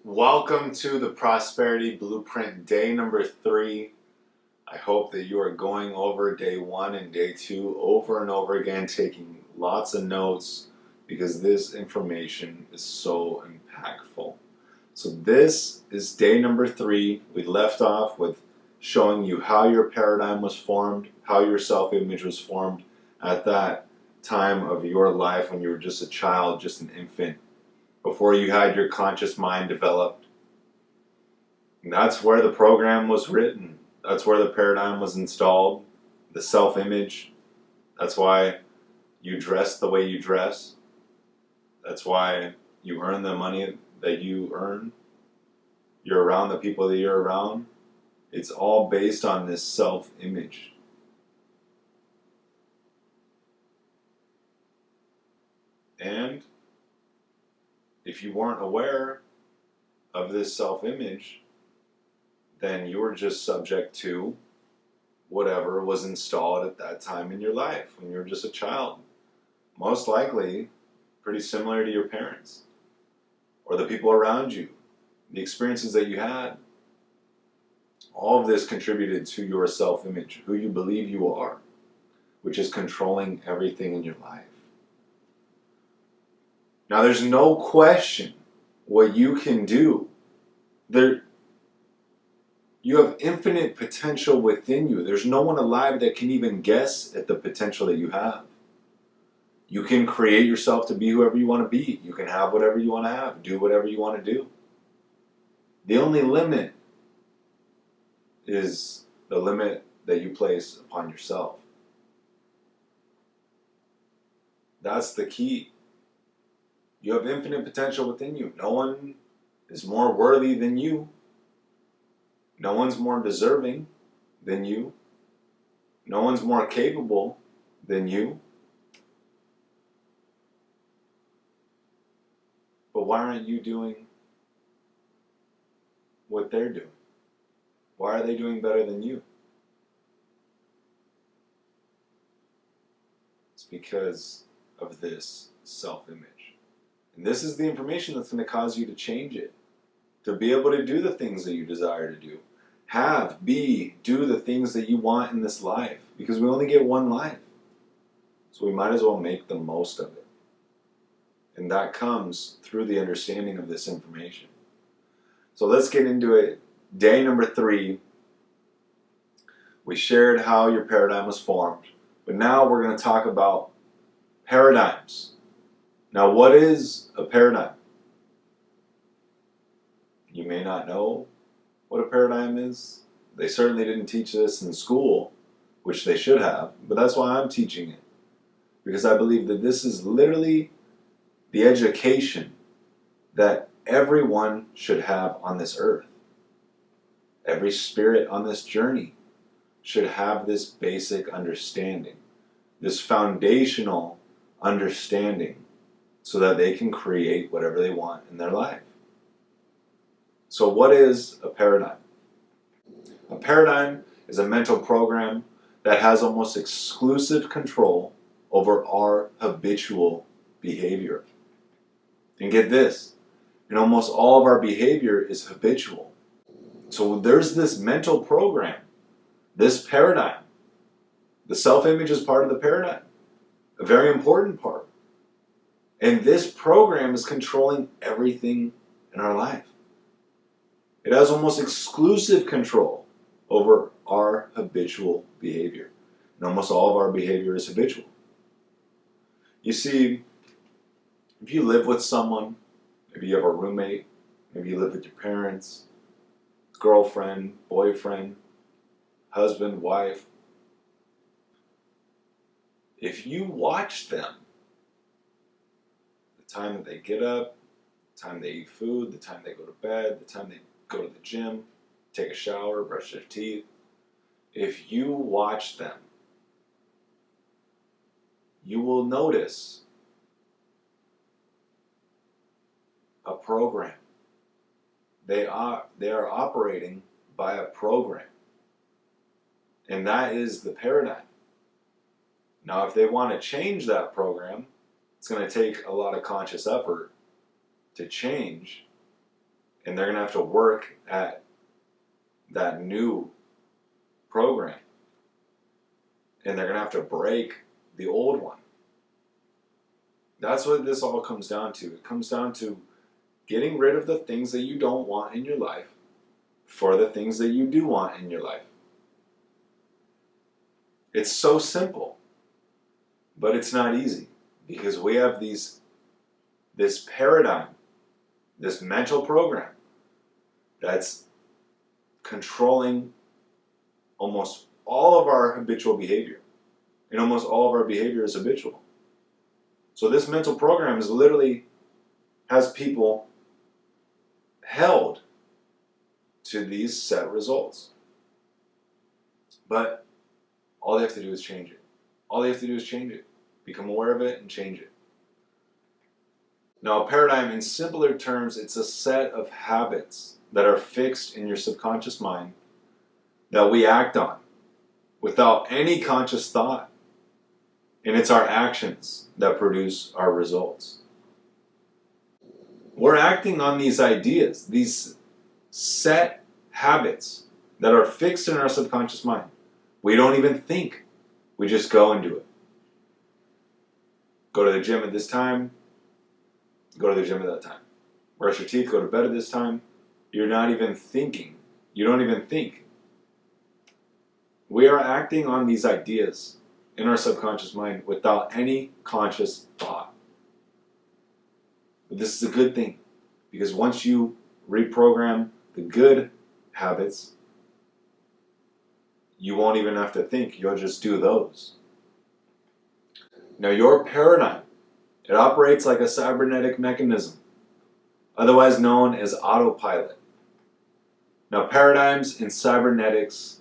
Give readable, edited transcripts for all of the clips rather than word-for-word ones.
Welcome to the Prosperity Blueprint, day number 3. I hope that you are going over day 1 and day 2 over and over again, taking lots of notes because this information is so impactful. So this is day number 3. We left off with showing you how your paradigm was formed, how your self-image was formed at that time of your life when you were just a child, just an infant, before you had your conscious mind developed. And that's where the program was written. That's where the paradigm was installed. The self-image. That's why you dress the way you dress. That's why you earn the money that you earn. You're around the people that you're around. It's all based on this self-image. And if you weren't aware of this self-image, then you were just subject to whatever was installed at that time in your life when you were just a child. Most likely, pretty similar to your parents or the people around you, the experiences that you had. All of this contributed to your self-image, who you believe you are, which is controlling everything in your life. Now, there's no question what you can do. You have infinite potential within you. There's no one alive that can even guess at the potential that you have. You can create yourself to be whoever you want to be. You can have whatever you want to have. Do whatever you want to do. The only limit is the limit that you place upon yourself. That's the key. You have infinite potential within you. No one is more worthy than you. No one's more deserving than you. No one's more capable than you. But why aren't you doing what they're doing? Why are they doing better than you? It's because of this self-image. And this is the information that's going to cause you to change it. To be able to do the things that you desire to do. Do the things that you want in this life. Because we only get one life. So we might as well make the most of it. And that comes through the understanding of this information. So let's get into it. Day number 3. We shared how your paradigm was formed. But now we're going to talk about paradigms. Now, what is a paradigm? You may not know what a paradigm is. They certainly didn't teach this in school, which they should have, but that's why I'm teaching it. Because I believe that this is literally the education that everyone should have on this earth. Every spirit on this journey should have this basic understanding, this foundational understanding, so that they can create whatever they want in their life. So what is a paradigm? A paradigm is a mental program that has almost exclusive control over our habitual behavior. And get this, and almost all of our behavior is habitual. So there's this mental program, this paradigm. The self-image is part of the paradigm, a very important part. And this program is controlling everything in our life. It has almost exclusive control over our habitual behavior. And almost all of our behavior is habitual. You see, if you live with someone, maybe you have a roommate, maybe you live with your parents, girlfriend, boyfriend, husband, wife, if you watch them, the time that they get up, the time they eat food, the time they go to bed, the time they go to the gym, take a shower, brush their teeth, if you watch them, you will notice a program. They are operating by a program. And that is the paradigm. Now, if they want to change that program, it's going to take a lot of conscious effort to change And they're going to have to work at that new program. And they're going to have to break the old one. That's what this all comes down to. It comes down to getting rid of the things that you don't want in your life for the things that you do want in your life. It's so simple, but it's not easy because we have this paradigm, this mental program that's controlling almost all of our habitual behavior. And almost all of our behavior is habitual. So this mental program is literally has people held to these set results. But all they have to do is change it. All they have to do is change it. Become aware of it and change it. Now, a paradigm, in simpler terms, it's a set of habits that are fixed in your subconscious mind that we act on without any conscious thought. And it's our actions that produce our results. We're acting on these ideas, these set habits that are fixed in our subconscious mind. We don't even think. We just go and do it. Go to the gym at this time. Go to the gym at that time. Brush your teeth, go to bed at this time. You're not even thinking. You don't even think. We are acting on these ideas in our subconscious mind without any conscious thought. But this is a good thing, because once you reprogram the good habits, you won't even have to think. You'll just do those. Now, your paradigm, it operates like a cybernetic mechanism, otherwise known as autopilot. Now, paradigms and cybernetics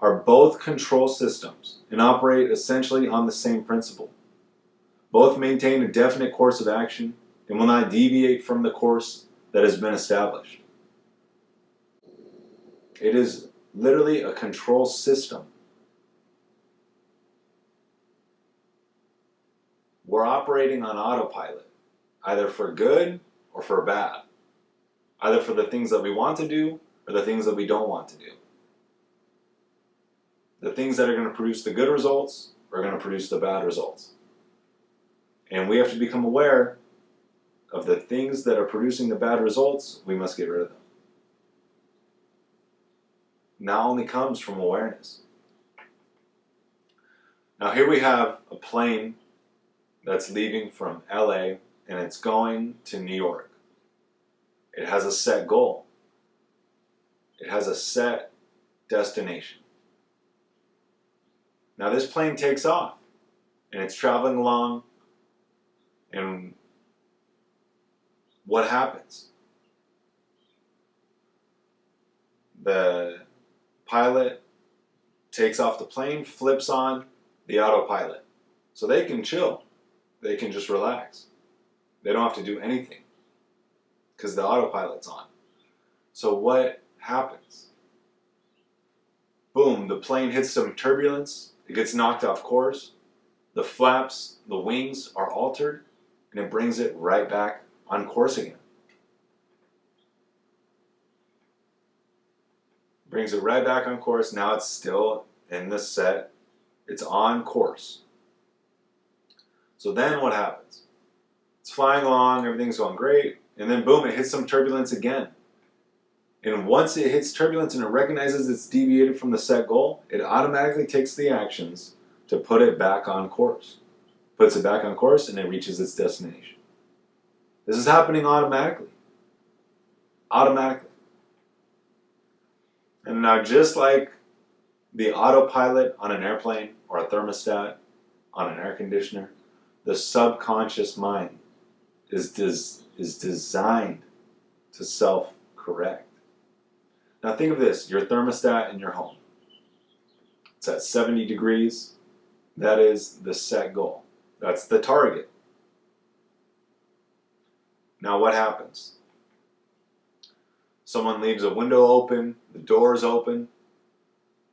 are both control systems and operate essentially on the same principle. Both maintain a definite course of action and will not deviate from the course that has been established. It is literally a control system. We're operating on autopilot, either for good or for bad. Either for the things that we want to do or the things that we don't want to do. The things that are going to produce the good results are going to produce the bad results. And we have to become aware of the things that are producing the bad results. We must get rid of them. Now only comes from awareness. Now here we have a plane that's leaving from LA and it's going to New York. It has a set goal. It has a set destination. Now this plane takes off and it's traveling along, and what happens? The pilot takes off the plane, flips on the autopilot. So they can chill. They can just relax. They don't have to do anything because the autopilot's on. So what happens? Boom, the plane hits some turbulence. It gets knocked off course. The flaps, the wings are altered, and it brings it right back on course again. Brings it right back on course. Now it's still in the set. It's on course. So then what happens? It's flying along, everything's going great, and then boom, it hits some turbulence again. And once it hits turbulence and it recognizes it's deviated from the set goal, it automatically takes the actions to put it back on course. Puts it back on course and it reaches its destination. This is happening automatically. Automatically. And now just like the autopilot on an airplane or a thermostat on an air conditioner, the subconscious mind is designed to self-correct. Now think of this, your thermostat in your home. It's at 70 degrees. That is the set goal. That's the target. Now what happens? Someone leaves a window open, the door is open,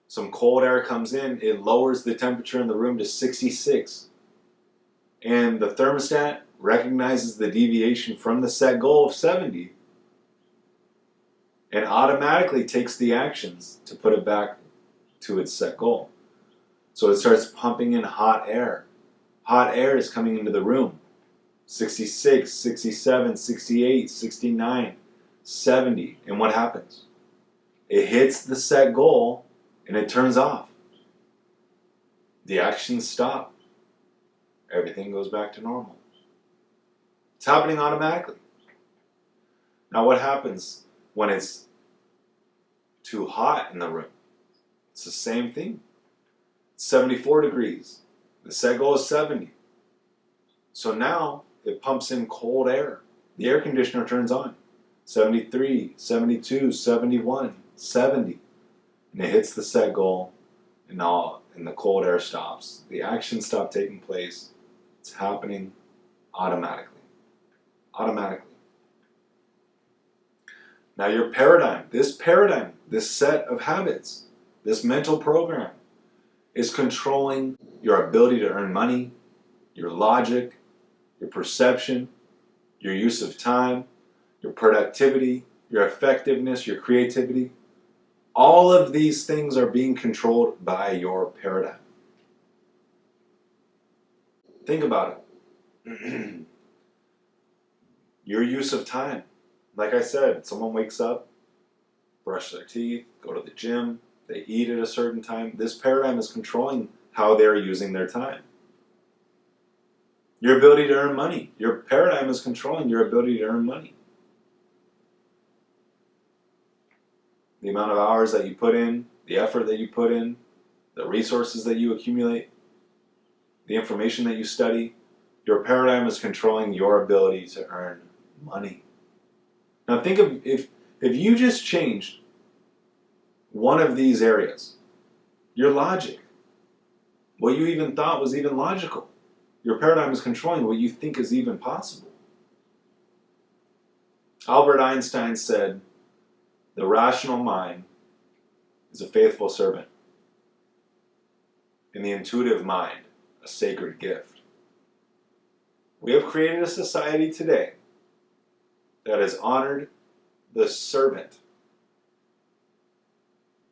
some cold air comes in, it lowers the temperature in the room to 66. And the thermostat recognizes the deviation from the set goal of 70 and automatically takes the actions to put it back to its set goal. So it starts pumping in hot air. Hot air is coming into the room. 66, 67, 68, 69, 70. And what happens? It hits the set goal and it turns off. The actions stop. Everything goes back to normal. It's happening automatically. Now what happens when it's too hot in the room? It's the same thing. It's 74 degrees. The set goal is 70. So now it pumps in cold air. The air conditioner turns on. 73, 72, 71, 70. And it hits the set goal and the cold air stops. The actions stop taking place. It's happening automatically. Automatically. Now your paradigm, this set of habits, this mental program is controlling your ability to earn money, your logic, your perception, your use of time, your productivity, your effectiveness, your creativity. All of these things are being controlled by your paradigm. Think about it. Your use of time. Like I said, someone wakes up, brush their teeth, go to the gym, they eat at a certain time. This paradigm is controlling how they're using their time. Your ability to earn money. Your paradigm is controlling your ability to earn money. The amount of hours that you put in, the effort that you put in, the resources that you accumulate, the information that you study, your paradigm is controlling your ability to earn money. Now think of if you just changed one of these areas, your logic, what you even thought was even logical. Your paradigm is controlling what you think is even possible. Albert Einstein said, "The rational mind is a faithful servant, and the intuitive mind a sacred gift." We have created a society today that has honored the servant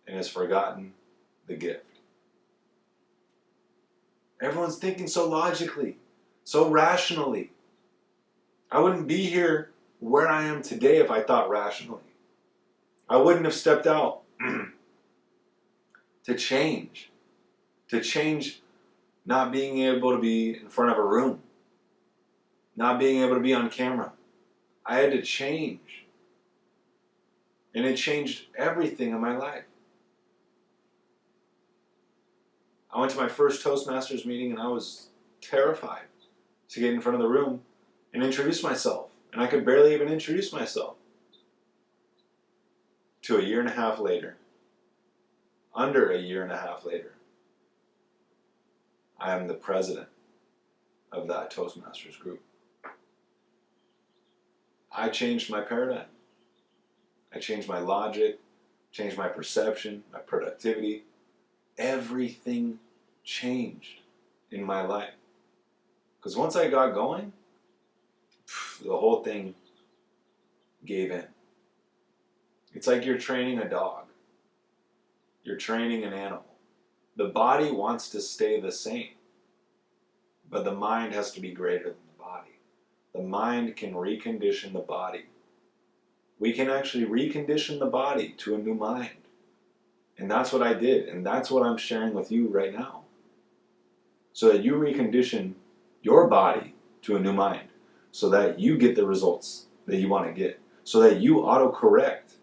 and has forgotten the gift. Everyone's thinking so logically, so rationally. I wouldn't be here where I am today if I thought rationally. I wouldn't have stepped out to change not being able to be in front of a room, not being able to be on camera. I had to change. And it changed everything in my life. I went to my first Toastmasters meeting and I was terrified to get in front of the room and introduce myself. And I could barely even introduce myself. To a year and a half later, under a year and a half later, I am the president of that Toastmasters group. I changed my paradigm. I changed my logic, changed my perception, my productivity. Everything changed in my life. Because once I got going, the whole thing gave in. It's like you're training a dog. You're training an animal. The body wants to stay the same, but the mind has to be greater than the body. The mind can recondition the body. We can actually recondition the body to a new mind. And that's what I did, and that's what I'm sharing with you right now. So that you recondition your body to a new mind, so that you get the results that you want to get, so that you autocorrect,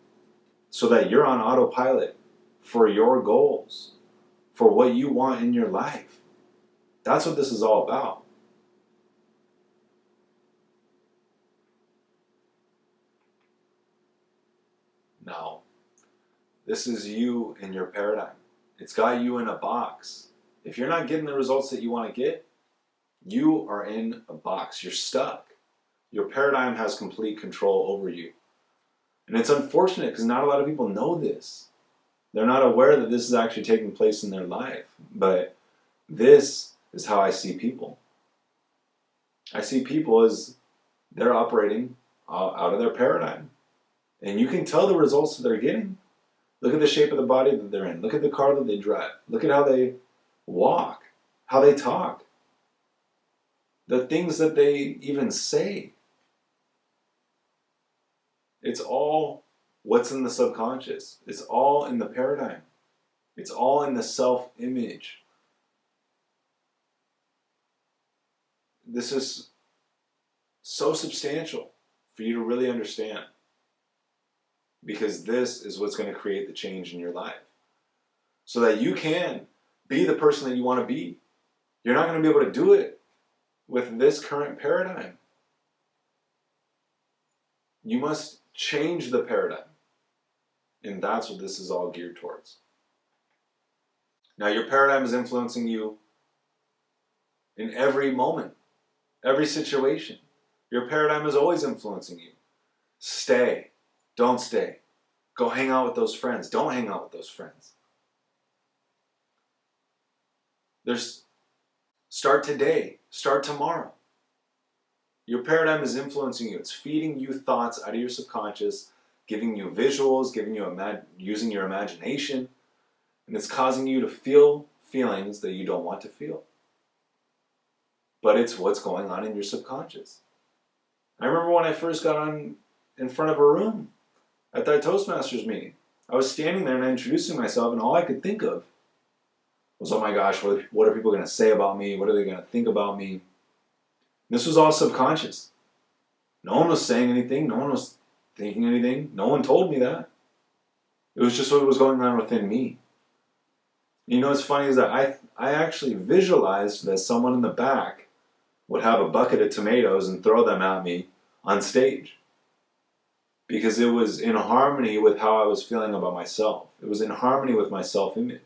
so that you're on autopilot for your goals, for what you want in your life. That's what this is all about. Now, this is you in your paradigm. It's got you in a box. If you're not getting the results that you want to get, you are in a box. You're stuck. Your paradigm has complete control over you. And it's unfortunate because not a lot of people know this. They're not aware that this is actually taking place in their life. But this is how I see people. I see people as they're operating out of their paradigm. And you can tell the results that they're getting. Look at the shape of the body that they're in. Look at the car that they drive. Look at how they walk, how they talk, the things that they even say. It's all what's in the subconscious. It's all in the paradigm. It's all in the self-image. This is so substantial for you to really understand, because this is what's going to create the change in your life so that you can be the person that you want to be. You're not going to be able to do it with this current paradigm. You must change the paradigm. And that's what this is all geared towards. Now, your paradigm is influencing you in every moment, every situation. Your paradigm is always influencing you. Stay. Don't stay. Go hang out with those friends. Don't hang out with those friends. Start today. Start tomorrow. Your paradigm is influencing you. It's feeding you thoughts out of your subconscious, giving you visuals, using your imagination, and it's causing you to feel feelings that you don't want to feel. But it's what's going on in your subconscious. I remember when I first got on in front of a room at that Toastmasters meeting. I was standing there and introducing myself, and all I could think of was, oh my gosh, what are people going to say about me? What are they going to think about me? This was all subconscious. No one was saying anything. No one was thinking anything. No one told me that. It was just what was going on within me. You know what's funny is that I actually visualized that someone in the back would have a bucket of tomatoes and throw them at me on stage. Because it was in harmony with how I was feeling about myself. It was in harmony with my self-image.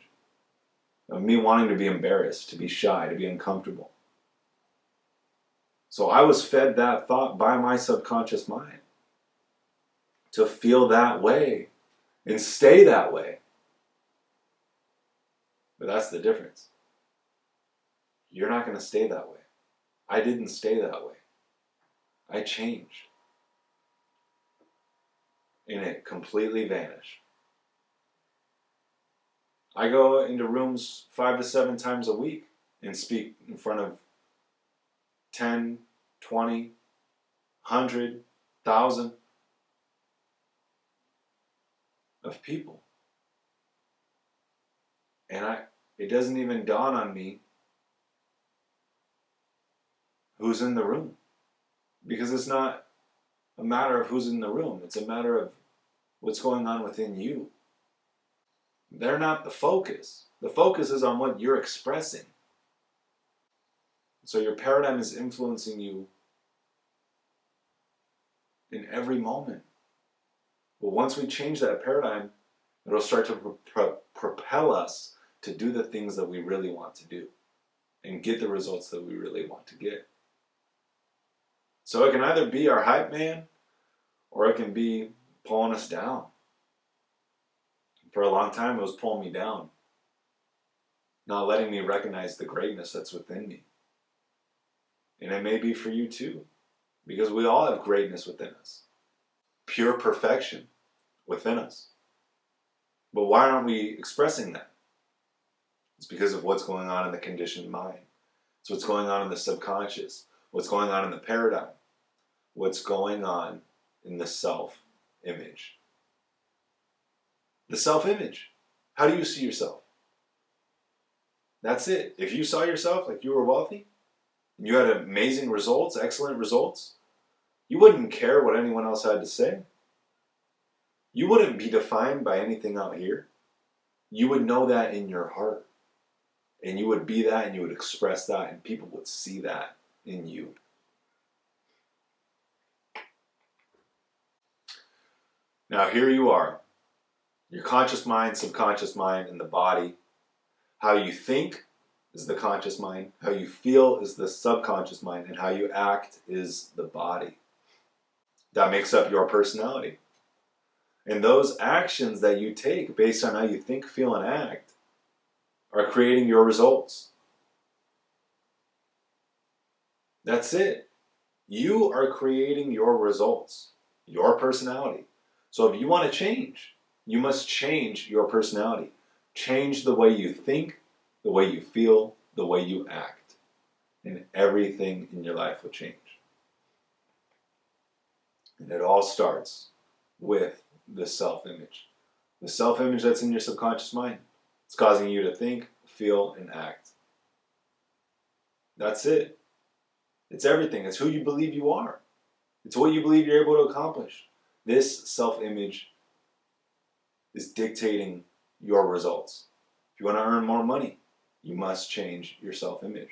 Of me wanting to be embarrassed, to be shy, to be uncomfortable. So I was fed that thought by my subconscious mind. To feel that way and stay that way. But that's the difference. You're not going to stay that way. I didn't stay that way. I changed. And it completely vanished. I go into rooms 5 to 7 times a week and speak in front of 10, 20, 100, 1,000 of people. And it doesn't even dawn on me who's in the room. Because it's not a matter of who's in the room. It's a matter of what's going on within you. They're not the focus. The focus is on what you're expressing. So your paradigm is influencing you in every moment. But once we change that paradigm, it'll start to propel us to do the things that we really want to do and get the results that we really want to get. So it can either be our hype man or it can be pulling us down. For a long time, it was pulling me down, not letting me recognize the greatness that's within me. And it may be for you too, because we all have greatness within us, pure perfection within us. But why aren't we expressing that? It's because of what's going on in the conditioned mind. It's what's going on in the subconscious, what's going on in the paradigm, what's going on in the self-image. The self-image. How do you see yourself? That's it. If you saw yourself like you were wealthy, and you had amazing results, excellent results, you wouldn't care what anyone else had to say. You wouldn't be defined by anything out here. You would know that in your heart. And you would be that and you would express that and people would see that in you. Now here you are. Your conscious mind, subconscious mind, and the body. How you think is the conscious mind. How you feel is the subconscious mind. And how you act is the body. That makes up your personality. And those actions that you take based on how you think, feel, and act are creating your results. That's it. You are creating your results, your personality. So if you want to change, you must change your personality. Change the way you think, the way you feel, the way you act. And everything in your life will change. And it all starts with the self-image. The self-image that's in your subconscious mind. It's causing you to think, feel, and act. That's it. It's everything. It's who you believe you are. It's what you believe you're able to accomplish. This self-image is dictating your results. If you want to earn more money, you must change your self-image.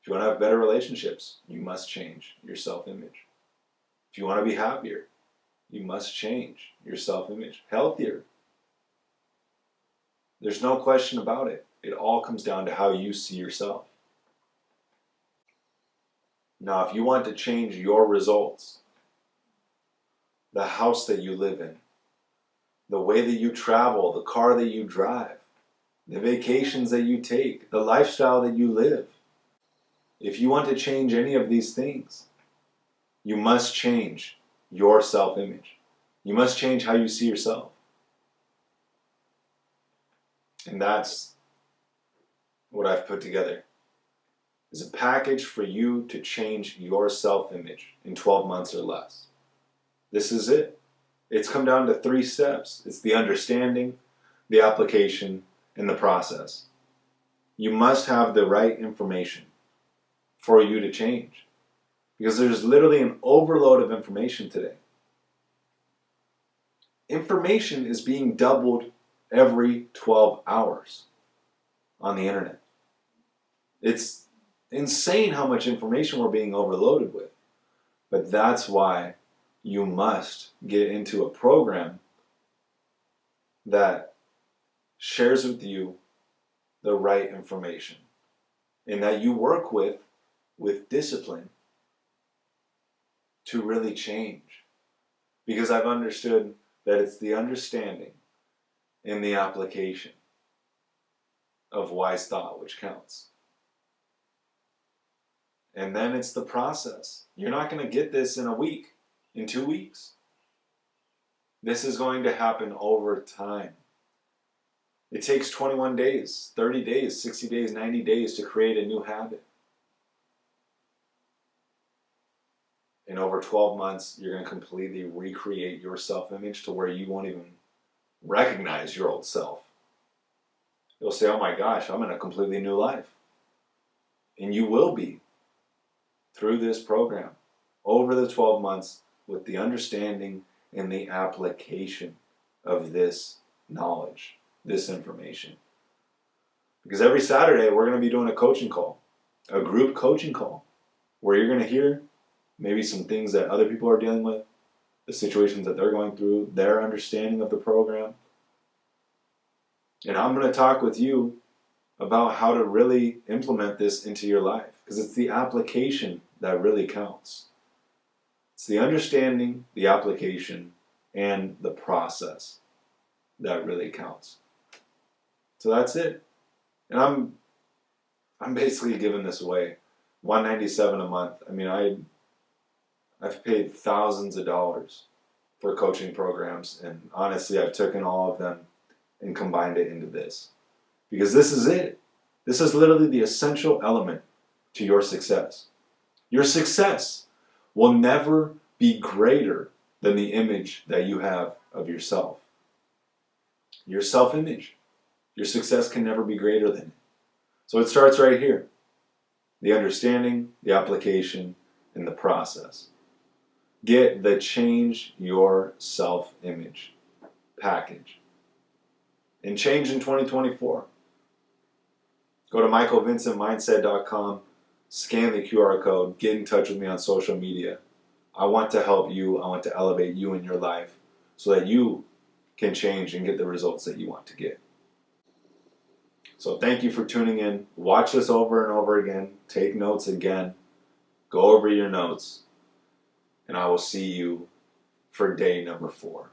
If you want to have better relationships, you must change your self-image. If you want to be happier, you must change your self-image. Healthier. There's no question about it. It all comes down to how you see yourself. Now, if you want to change your results, the house that you live in, the way that you travel, the car that you drive, the vacations that you take, the lifestyle that you live, if you want to change any of these things, you must change your self-image. You must change how you see yourself. And that's what I've put together. Is a package for you to change your self-image in 12 months or less. This is it. It's come down to 3 steps. It's the understanding, the application, and the process. You must have the right information for you to change. Because there's literally an overload of information today. Information is being doubled every 12 hours on the internet. It's insane how much information we're being overloaded with. But that's why you must get into a program that shares with you the right information and that you work with discipline to really change. Because I've understood that it's the understanding and the application of wise thought which counts. And then it's the process. You're not going to get this in a week, in 2 weeks. This is going to happen over time. It takes 21 days, 30 days, 60 days, 90 days to create a new habit. In over 12 months, you're going to completely recreate your self-image to where you won't even recognize your old self. You'll say, oh my gosh, I'm in a completely new life. And you will be through this program over the 12 months with the understanding and the application of this knowledge, this information. Because every Saturday, we're going to be doing a coaching call, a group coaching call, where you're going to hear maybe some things that other people are dealing with, the situations that they're going through, their understanding of the program. And I'm going to talk with you about how to really implement this into your life. Because it's the application that really counts. It's the understanding, the application, and the process that really counts. So that's it. And I'm basically giving this away. $197 a month. I mean, I've paid thousands of dollars for coaching programs, and honestly, I've taken all of them and combined it into this. Because this is it. This is literally the essential element to your success. Your success will never be greater than the image that you have of yourself. Your self-image. Your success can never be greater than it. So it starts right here. The understanding, the application, and the process. Get the Change Your Self-Image package. And change in 2024. Go to michaelvincentmindset.com, scan the QR code, get in touch with me on social media. I want to help you. I want to elevate you in your life so that you can change and get the results that you want to get. So thank you for tuning in. Watch this over and over again. Take notes again. Go over your notes. And I will see you for day number 4.